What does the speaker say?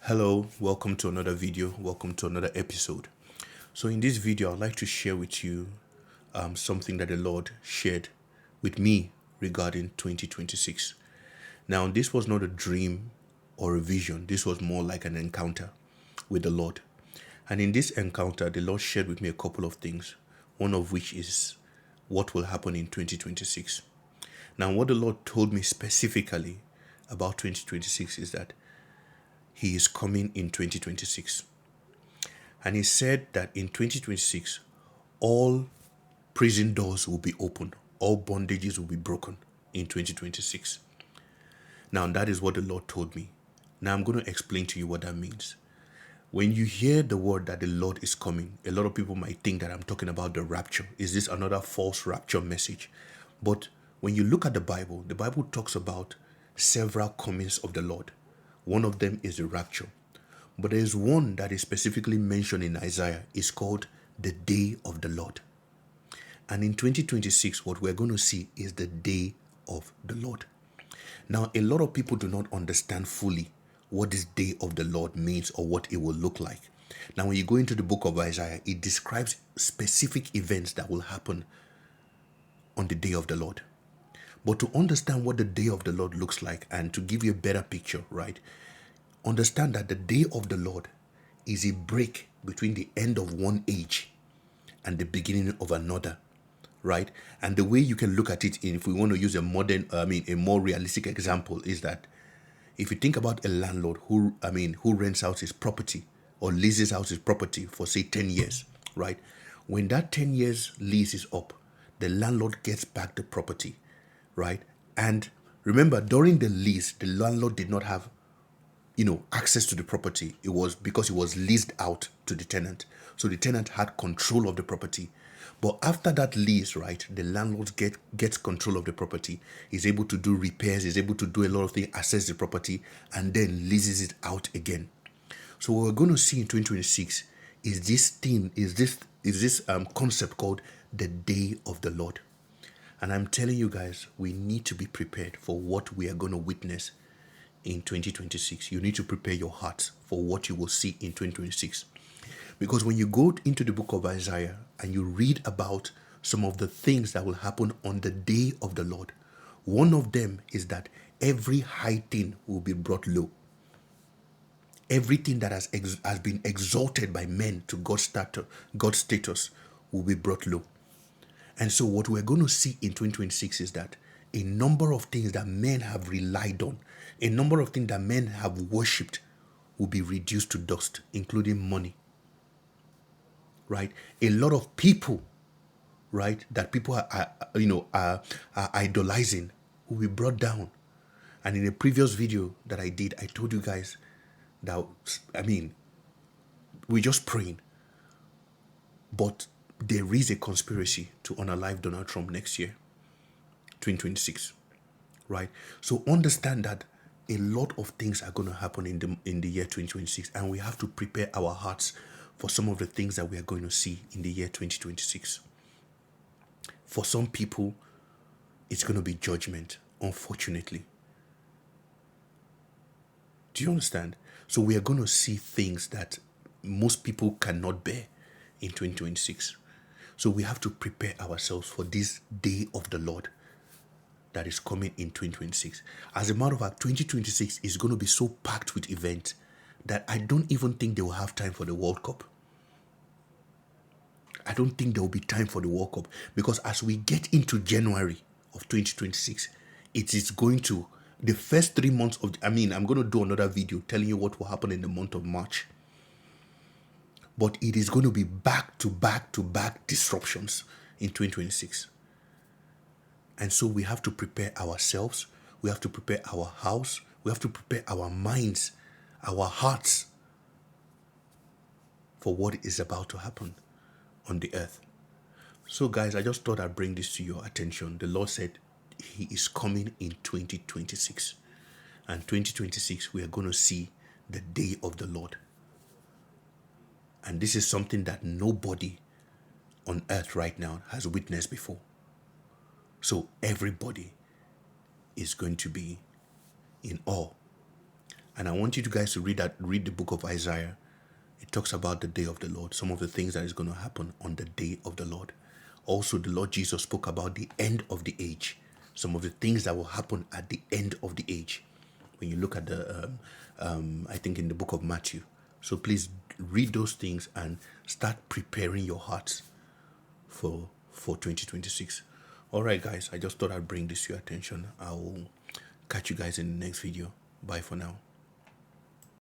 Hello, welcome to another video, welcome to another episode. So in this video, I'd like to share with you something that the Lord shared with me regarding 2026. Now, this was not a dream or a vision. This was more like an encounter with the Lord. And in this encounter, the Lord shared with me a couple of things, one of which is what will happen in 2026. Now, what the Lord told me specifically about 2026 is that He is coming in 2026. And He said that in 2026, all prison doors will be opened, all bondages will be broken in 2026. Now, that is what the Lord told me. Now, I'm going to explain to you what that means. When you hear the word that the Lord is coming, a lot of people might think that I'm talking about the rapture. Is this another false rapture message? But when you look at the Bible talks about several comings of the Lord. One of them is the rapture. But there is one that is specifically mentioned in Isaiah. It's called the day of the Lord. And in 2026, what we're going to see is the day of the Lord. Now, a lot of people do not understand fully what this day of the Lord means or what it will look like. Now, when you go into the book of Isaiah, it describes specific events that will happen on the day of the Lord. But to understand what the day of the Lord looks like and to give you a better picture, right? Understand that the day of the Lord is a break between the end of one age and the beginning of another, right? And the way you can look at it, if we want to use a more realistic example, is that if you think about a landlord who rents out his property or leases out his property for say 10 years, right? When that 10 years lease is up, the landlord gets back the property, right? And remember, during the lease, the landlord did not have access to the property. It was because it was leased out to the tenant. So the tenant had control of the property. But after that lease, right, the landlord gets control of the property. He's able to do repairs, he's able to do a lot of things, assess the property, and then leases it out again. So what we're going to see in 2026 is this concept called the day of the Lord. And I'm telling you guys, we need to be prepared for what we are going to witness in 2026. You need to prepare your hearts for what you will see in 2026. Because when you go into the book of Isaiah and you read about some of the things that will happen on the day of the Lord, one of them is that every high thing will be brought low. Everything that has been exalted by men to God's status will be brought low. And so what we're going to see in 2026 is that a number of things that men have relied on, a number of things that men have worshipped will be reduced to dust, including money. Right? A lot of people, right, that people are idolizing will be brought down. And in a previous video that I did, I told you guys that, we're just praying. But there is a conspiracy to unalive Donald Trump next year, 2026. Right? So understand that a lot of things are going to happen in the year 2026, and we have to prepare our hearts for some of the things that we are going to see in the year 2026. For some people, it's going to be judgment, unfortunately. Do you understand? So we are going to see things that most people cannot bear in 2026. So we have to prepare ourselves for this day of the Lord that is coming in 2026. As a matter of fact, 2026 is going to be so packed with events that I don't even think they will have time for the World Cup. I don't think there will be time for the World Cup, because as we get into January of 2026, it is going to, the first 3 months of, I'm going to do another video telling you what will happen in the month of March. But it is going to be back to back to back disruptions in 2026. And so we have to prepare ourselves. We have to prepare our house. We have to prepare our minds, our hearts for what is about to happen on the earth. So guys, I just thought I'd bring this to your attention. The Lord said He is coming in 2026. And 2026, we are going to see the day of the Lord. And this is something that nobody on earth right now has witnessed before. So everybody is going to be in awe And I want you guys to read the book of Isaiah. It talks about the day of the Lord, some of the things that is going to happen on the day of the Lord. Also, the Lord Jesus spoke about the end of the age, some of the things that will happen at the end of the age. When you look at I think in the book of Matthew. So please read those things and start preparing your hearts for 2026. All right, guys, I just thought I'd bring this to your attention. I'll catch you guys in the next video. Bye for now.